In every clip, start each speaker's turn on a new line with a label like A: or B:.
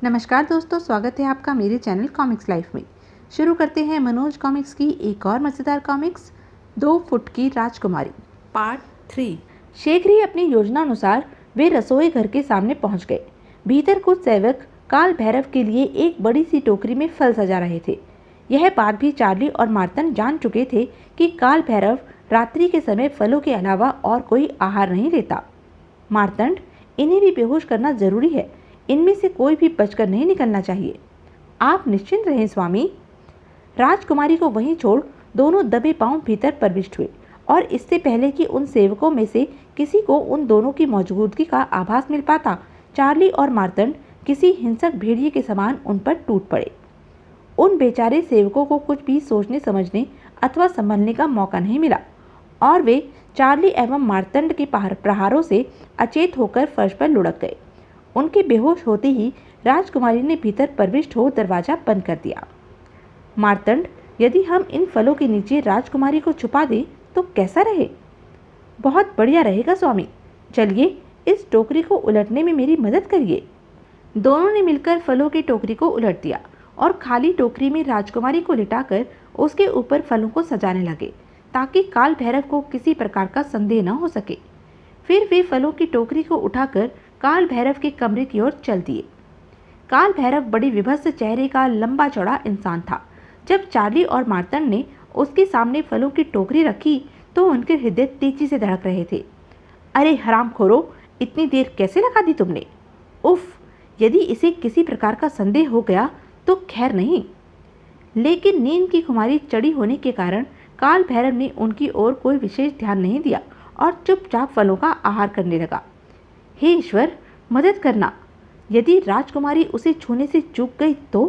A: नमस्कार दोस्तों, स्वागत है आपका मेरे चैनल कॉमिक्स लाइफ में। शुरू करते हैं मनोज कॉमिक्स की एक और मज़ेदार कॉमिक्स 2 फुट की राजकुमारी
B: पार्ट 3।
A: शीघ्र ही अपनी योजना अनुसार वे रसोई घर के सामने पहुंच गए। भीतर कुछ सेवक काल भैरव के लिए एक बड़ी सी टोकरी में फल सजा रहे थे। यह बात भी चार्ली और मार्तन जान चुके थे कि काल भैरव रात्रि के समय फलों के अलावा और कोई आहार नहीं लेता। मार्तंड, इन्हें भी बेहोश करना जरूरी है। इनमें से कोई भी बचकर नहीं निकलना चाहिए। आप निश्चिंत रहें स्वामी। राजकुमारी को वहीं छोड़ दोनों दबे पांव भीतर प्रविष्ट हुए और इससे पहले कि उन सेवकों में से किसी को उन दोनों की मौजूदगी का आभास मिल पाता, चार्ली और मार्तंड किसी हिंसक भेड़िए के समान उन पर टूट पड़े। उन बेचारे सेवकों को कुछ भी सोचने समझने अथवा संभलने का मौका नहीं मिला और वे चार्ली एवं मार्तंड के प्रहारों से अचेत होकर फर्श पर लुढ़क गए। उनके बेहोश होते ही राजकुमारी ने भीतर प्रविष्ट हो दरवाजा बंद कर दिया। मार्तंड, यदि हम इन फलों के नीचे राजकुमारी को छुपा दें तो कैसा रहे? बहुत बढ़िया रहेगा स्वामी। चलिए इस टोकरी को उलटने में मेरी मदद करिए। दोनों ने मिलकर फलों की टोकरी को उलट दिया और खाली टोकरी में राजकुमारी को लिटाकर उसके ऊपर फलों को सजाने लगे ताकि काल भैरव को किसी प्रकार का संदेह न हो सके। फिर वे फलों की टोकरी को उठाकर काल भैरव के कमरे की ओर चल दिए। काल भैरव बड़ी विभत्स चेहरे का लंबा चौड़ा इंसान था। जब चार्ली और मार्तंड ने उसके सामने फलों की टोकरी रखी तो उनके हृदय तेजी से धड़क रहे थे। अरे हरामखोरो, इतनी देर कैसे लगा दी तुमने? उफ, यदि इसे किसी प्रकार का संदेह हो गया तो खैर नहीं। लेकिन नींद की खुमारी चढ़ी होने के कारण काल भैरव ने उनकी ओर कोई विशेष ध्यान नहीं दिया और चुपचाप फलों का आहार करने लगा। हे ईश्वर, मदद करना। यदि राजकुमारी उसे छूने से चूक गई तो?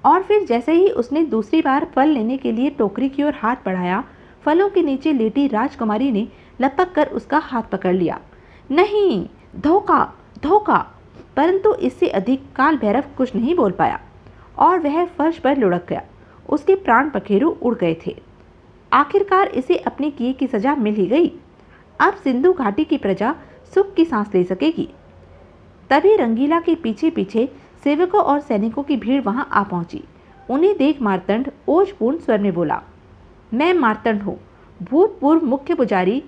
A: और फिर जैसे ही उसने दूसरी बार फल लेने के लिए टोकरी की ओर हाथ बढ़ाया, फलों के नीचे लेटी राजकुमारी ने लपक कर उसका हाथ पकड़ लिया। नहीं, धोखा, धोखा। परंतु इससे अधिक काल भैरव कुछ नहीं बोल पाया और वह फर्श पर लुढ़क गया। उसके प्राण पखेरु उड़ गए थे। आखिरकार इसे अपने किए की सजा मिल ही गई। अब सिंधु घाटी की प्रजा सुख की सांस ले सकेगी। तभी रंगीला के पीछे पीछे सेवकों और सैनिकों की भीड़ वहां आ पहुंची। उन्हें देख मार्तंड ओजपूर्ण स्वर में बोला, मैं मार्तंड हूँ, भूतपूर्व मुख्य पुजारी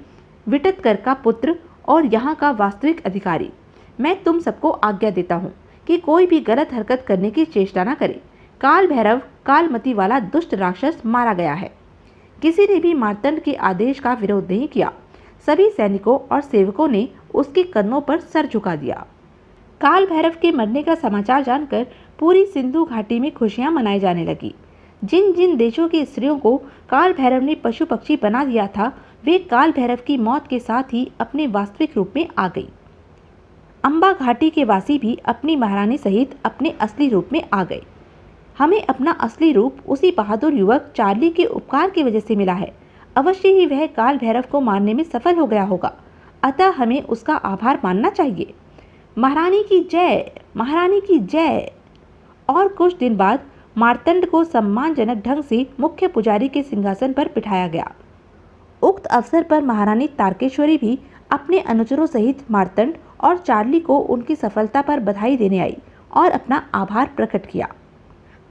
A: विटतकर का पुत्र और यहाँ का वास्तविक अधिकारी। मैं तुम सबको आज्ञा देता हूँ कि कोई भी गलत हरकत करने की चेष्टा न करे। काल भैरव कालमती वाला दुष्ट राक्षस मारा गया है। किसी ने भी मार्तंड के आदेश का विरोध नहीं किया। सभी सैनिकों और सेवकों ने उसके कदमों पर सर झुका दिया। काल भैरव के मरने का समाचार जानकर पूरी सिंधु घाटी में खुशियां मनाई जाने लगी। जिन जिन देशों की स्त्रियों को काल भैरव ने पशु पक्षी बना दिया था, वे काल भैरव की मौत के साथ ही अपने वास्तविक रूप में आ गई। अंबा घाटी के वासी भी अपनी महारानी सहित अपने असली रूप में आ गए। हमें अपना असली रूप उसी बहादुर युवक चार्ली के उपकार की वजह से मिला है। अवश्य ही वह काल भैरव को मारने में सफल हो गया होगा, अतः हमें उसका आभार मानना चाहिए। महारानी की जय, महारानी की जय। और कुछ दिन बाद मार्तंड को सम्मानजनक ढंग से मुख्य पुजारी के सिंहासन पर बिठाया गया। उक्त अवसर पर महारानी तारकेश्वरी भी अपने अनुचरों सहित मार्तंड और चार्ली को उनकी सफलता पर बधाई देने आई और अपना आभार प्रकट किया।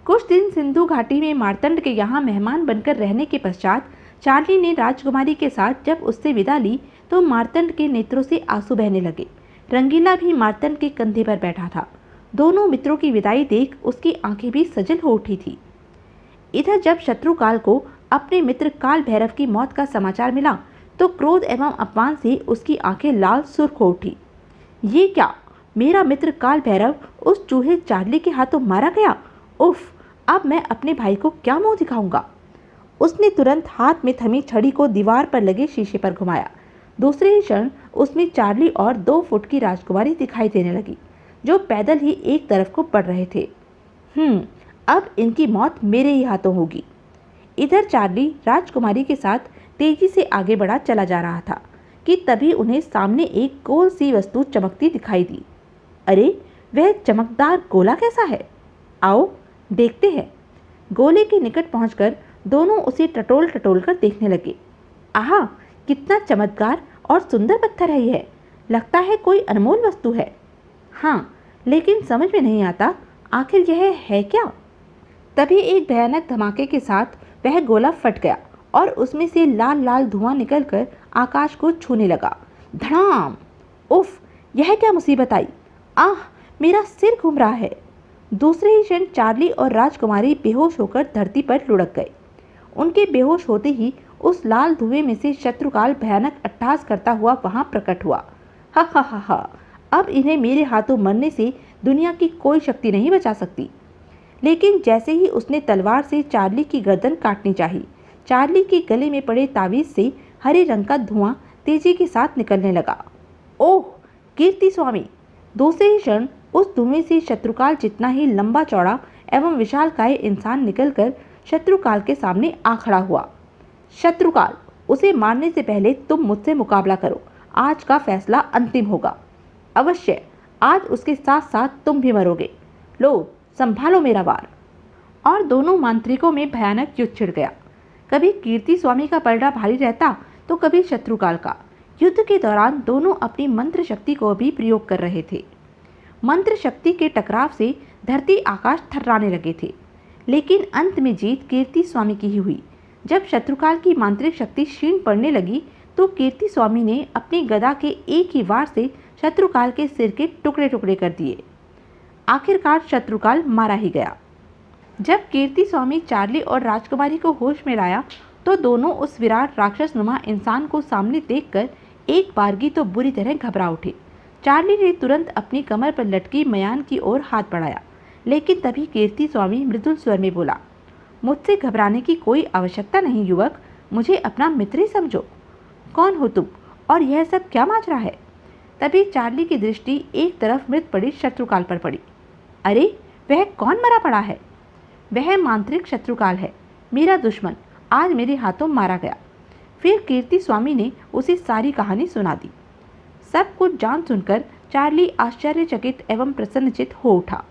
A: कुछ दिन सिंधु घाटी में मार्तंड के यहाँ मेहमान बनकर रहने के पश्चात चार्ली ने राजकुमारी के साथ जब उससे विदा ली तो मार्तंड के नेत्रों से आंसू बहने लगे। रंगीला भी मार्तंड के कंधे पर बैठा था। दोनों मित्रों की विदाई देख उसकी आंखें भी सजल हो उठी थी। इधर जब शत्रुकाल को अपने मित्र काल भैरव की मौत का समाचार मिला तो क्रोध एवं अपमान से उसकी आंखें लाल सुर्ख हो उठी। ये क्या, मेरा मित्र काल भैरव उस चूहे चार्ली के हाथों मारा गया? उफ, अब मैं अपने भाई को क्या मुंह दिखाऊंगा? उसने तुरंत हाथ में थमी छड़ी को दीवार पर लगे शीशे पर घुमाया। दूसरे ही क्षण उसमें चार्ली और 2 फुट की राजकुमारी दिखाई देने लगी, जो पैदल ही एक तरफ को बढ़ रहे थे। अब इनकी मौत मेरे ही हाथों होगी। इधर चार्ली राजकुमारी के साथ तेजी से आगे बढ़ा चला जा रहा था कि तभी उन्हें सामने एक गोल सी वस्तु चमकती दिखाई दी। अरे, वह चमकदार गोला कैसा है? आओ देखते हैं। गोले के निकट पहुंचकर दोनों उसे टटोल टटोल कर देखने लगे। आहा, कितना चमत्कार और सुंदर पत्थर है यह। लगता है कोई अनमोल वस्तु है। हाँ, लेकिन समझ में नहीं आता आखिर यह है क्या। तभी एक भयानक धमाके के साथ वह गोला फट गया और उसमें से लाल लाल धुआं निकलकर आकाश को छूने लगा। धड़ाम! उफ, यह क्या मुसीबत आई। आह, मेरा सिर घूम रहा है। दूसरे ही क्षण चार्ली और राजकुमारी बेहोश होकर धरती पर लुढ़क गए। उनके बेहोश होते ही उस लाल धुएं में से शत्रुकाल भयानक अट्टहास करता हुआ वहां प्रकट हुआ। हा हा हा हा, अब इन्हें मेरे हाथों मरने से दुनिया की कोई शक्ति नहीं बचा सकती। लेकिन जैसे ही उसने तलवार से चार्ली की गर्दन काटनी चाही, चार्ली के गले में पड़े तावीज से हरे रंग का धुआं तेजी के साथ निकलने लगा। ओह कीर्ति स्वामी! दूसरे ही क्षण उस धुएं से शत्रुकाल जितना ही लंबा चौड़ा एवं विशालकाय इंसान निकलकर शत्रुकाल के सामने आ खड़ा हुआ। शत्रुकाल, उसे मारने से पहले तुम मुझसे मुकाबला करो। आज का फैसला अंतिम होगा। अवश्य, आज उसके साथ साथ तुम भी मरोगे। लो, संभालो मेरा वार। और दोनों मांत्रिकों में भयानक युद्ध छिड़ गया। कभी कीर्ति स्वामी का पलड़ा भारी रहता तो कभी शत्रुकाल का। युद्ध के दौरान दोनों अपनी मंत्र शक्ति को भी प्रयोग कर रहे थे। मंत्र शक्ति के टकराव से धरती आकाश थर्राने लगे थे, लेकिन अंत में जीत कीर्ति स्वामी की ही हुई। जब शत्रुकाल की मांत्रिक शक्ति क्षीण पड़ने लगी तो कीर्ति स्वामी ने अपनी गदा के एक ही वार से शत्रुकाल के सिर के टुकड़े टुकड़े कर दिए। आखिरकार शत्रुकाल मारा ही गया। जब कीर्ति स्वामी चार्ली और राजकुमारी को होश में लाया तो दोनों उस विराट राक्षसनुमा इंसान को सामने देखकर एक बारगी तो बुरी तरह घबरा उठे। चार्ली ने तुरंत अपनी कमर पर लटकी मयान की ओर हाथ बढ़ाया, लेकिन तभी कीर्ति स्वामी मृदुल स्वर में बोला, मुझसे घबराने की कोई आवश्यकता नहीं युवक, मुझे अपना मित्र ही समझो। कौन हो तुम और यह सब क्या माजरा है? तभी चार्ली की दृष्टि एक तरफ मृत पड़ी शत्रुकाल पर पड़ी। अरे, वह कौन मरा पड़ा है? वह मांत्रिक शत्रुकाल है, मेरा दुश्मन, आज मेरे हाथों मारा गया। फिर कीर्ति स्वामी ने उसे सारी कहानी सुना दी। सब कुछ जान सुनकर चार्ली आश्चर्यचकित एवं प्रसन्नचित हो उठा।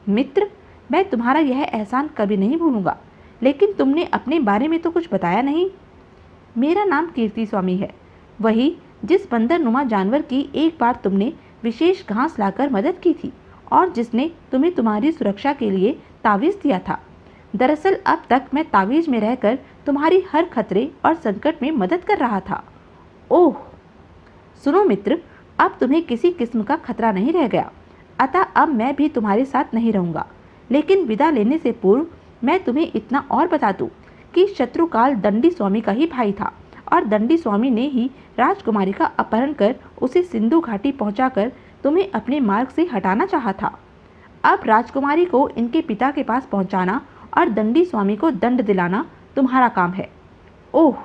A: मित्र, मैं तुम्हारा यह एहसान कभी नहीं भूलूंगा, लेकिन तुमने अपने बारे में तो कुछ बताया नहीं। मेरा नाम कीर्ति स्वामी है, वही जिस बंदरनुमा जानवर की एक बार तुमने विशेष घास लाकर मदद की थी और जिसने तुम्हें तुम्हारी सुरक्षा के लिए तावीज़ दिया था। दरअसल अब तक मैं तावीज़ में रहकर तुम्हारी हर खतरे और संकट में मदद कर रहा था। ओह, सुनो मित्र, अब तुम्हें किसी किस्म का खतरा नहीं रह गया, अतः अब मैं भी तुम्हारे साथ नहीं रहूँगा। लेकिन विदा लेने से पूर्व मैं तुम्हें इतना और बता दूँ कि शत्रुकाल दंडी स्वामी का ही भाई था और दंडी स्वामी ने ही राजकुमारी का अपहरण कर उसे सिंधु घाटी पहुंचाकर तुम्हें अपने मार्ग से हटाना चाहा था। अब राजकुमारी को इनके पिता के पास पहुंचाना और दंडी स्वामी को दंड दिलाना तुम्हारा काम है। ओह!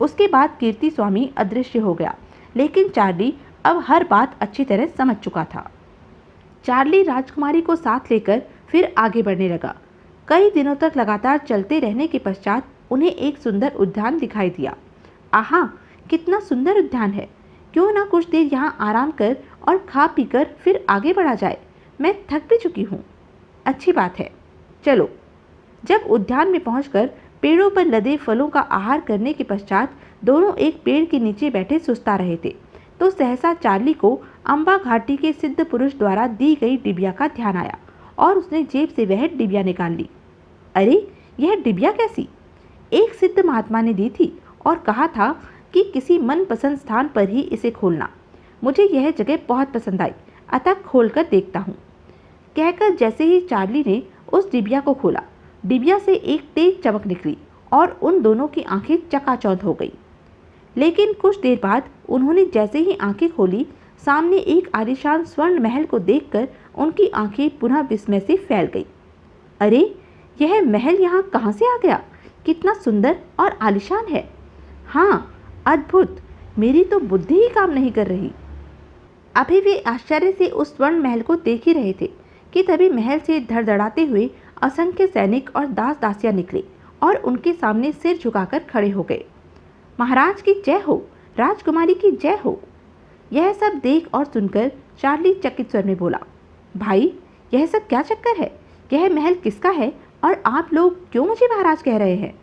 A: उसके बाद कीर्ति स्वामी अदृश्य हो गया, लेकिन चार्ली अब हर बात अच्छी तरह समझ चुका था। चार्ली राजकुमारी को साथ लेकर फिर आगे बढ़ने लगा। कई दिनों तक लगातार चलते रहने के पश्चात उन्हें एक सुंदर उद्यान दिखाई दिया। आहा, कितना सुंदर उद्यान है! क्यों ना कुछ देर यहाँ आराम कर और खा पीकर फिर आगे बढ़ा जाए। मैं थक भी चुकी हूँ। अच्छी बात है, चलो। जब उद्यान में पहुंचकर पेड़ों पर लदे फलों का आहार करने के पश्चात दोनों एक पेड़ के नीचे बैठे सुस्ता रहे थे तो सहसा चार्ली को अम्बा घाटी के सिद्ध पुरुष द्वारा दी गई डिबिया का ध्यान आया और उसने जेब से वह डिबिया निकाल ली। अरे, यह डिबिया कैसी? एक सिद्ध महात्मा ने दी थी और कहा था कि किसी मनपसंद स्थान पर ही इसे खोलना। मुझे यह जगह बहुत पसंद आई, अतः खोलकर देखता हूँ। कहकर जैसे ही चार्ली ने उस डिबिया को खोला, डिबिया से एक तेज चमक निकली और उन दोनों की आंखें चकाचौंध हो गई। लेकिन कुछ देर बाद उन्होंने जैसे ही आंखें खोली, सामने एक आलीशान स्वर्ण महल को देखकर उनकी आंखें पुनः विस्मय से फैल गई। अरे, यह महल यहाँ कहाँ से आ गया? कितना सुंदर और आलीशान है। हाँ, अद्भुत! मेरी तो बुद्धि ही काम नहीं कर रही। अभी वे आश्चर्य से उस स्वर्ण महल को देख ही रहे थे कि तभी महल से धड़धड़ाते हुए असंख्य सैनिक और दास दासियां निकले और उनके सामने सिर झुकाकर खड़े हो गए। महाराज की जय हो, राजकुमारी की जय हो। यह सब देख और सुनकर चार्ली चकित स्वर में बोला, भाई, यह सब क्या चक्कर है? यह महल किसका है और आप लोग क्यों मुझे महाराज कह रहे हैं?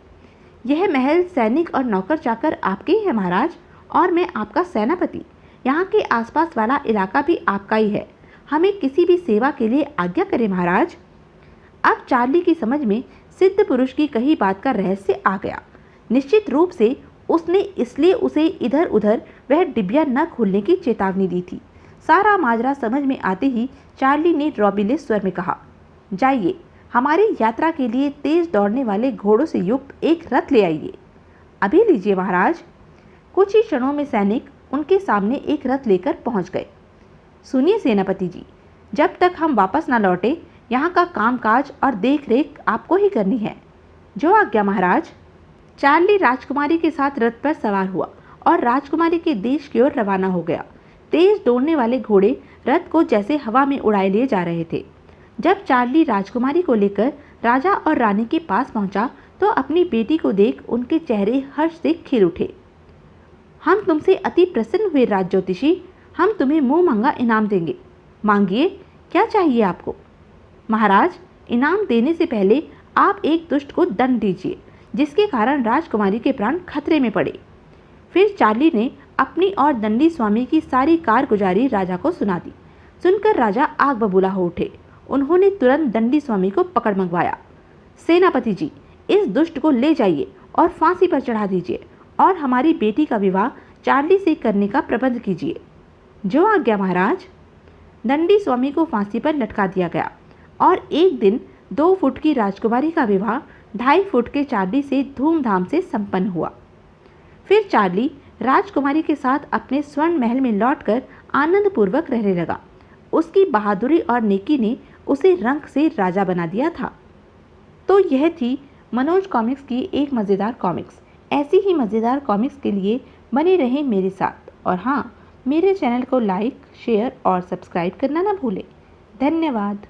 A: यह महल, सैनिक और नौकर चाकर आपके ही है महाराज, और मैं आपका सेनापति। यहाँ के आसपास वाला इलाका भी आपका ही है। हमें किसी भी सेवा के लिए आज्ञा करें महाराज। अब चार्ली की समझ में सिद्ध पुरुष की कही बात का रहस्य आ गया। निश्चित रूप से उसने इसलिए उसे इधर उधर वह डिबिया न खोलने की चेतावनी दी थी। सारा माजरा समझ में आते ही चार्ली ने रोबीले स्वर में कहा, जाइए, हमारी यात्रा के लिए तेज दौड़ने वाले घोड़ों से युक्त एक रथ ले आइए। अभी लीजिए महाराज। कुछ ही क्षणों में सैनिक उनके सामने एक रथ लेकर पहुंच गए। सुनिए सेनापति जी, जब तक हम वापस न लौटे यहाँ का कामकाज और देख रेख आपको ही करनी है। जो आज्ञा महाराज। चार्ली राजकुमारी के साथ रथ पर सवार हुआ और राजकुमारी के देश की ओर रवाना हो गया। तेज दौड़ने वाले घोड़े रथ को जैसे हवा में उड़ाए लिए जा रहे थे। जब चार्ली राजकुमारी को लेकर राजा और रानी के पास पहुंचा तो अपनी बेटी को देख उनके चेहरे हर्ष से खिल उठे। हम तुमसे अति प्रसन्न हुए राज ज्योतिषी, हम तुम्हें मुंह मांगा इनाम देंगे। मांगिए, क्या चाहिए आपको? महाराज, इनाम देने से पहले आप एक दुष्ट को दंड दीजिए जिसके कारण राजकुमारी के प्राण खतरे में पड़े। फिर चार्ली ने अपनी और दंडी स्वामी की सारी कारगुजारी राजा को सुना दी। सुनकर राजा आग बबूला हो उठे। उन्होंने तुरंत दंडी स्वामी को पकड़ मंगवाया। सेनापति जी, इस दुष्ट को ले जाइए और फांसी पर चढ़ा दीजिए और हमारी बेटी का विवाह चार्ली से करने का प्रबंध कीजिए। जो आज्ञा महाराज। दंडी स्वामी को फांसी पर लटका दिया गया और एक दिन 2 फुट की राजकुमारी का विवाह 2.5 फुट के चार्ली से धूमधाम से संपन्न हुआ। फिर चार्ली राजकुमारी के साथ अपने स्वर्ण महल में लौटकर आनंदपूर्वक रहने लगा। उसकी बहादुरी और नेकी ने उसे रंक से राजा बना दिया था। तो यह थी मनोज कॉमिक्स की एक मज़ेदार कॉमिक्स। ऐसी ही मज़ेदार कॉमिक्स के लिए बने रहें मेरे साथ, और हाँ, मेरे चैनल को लाइक, शेयर और सब्सक्राइब करना ना भूलें। धन्यवाद।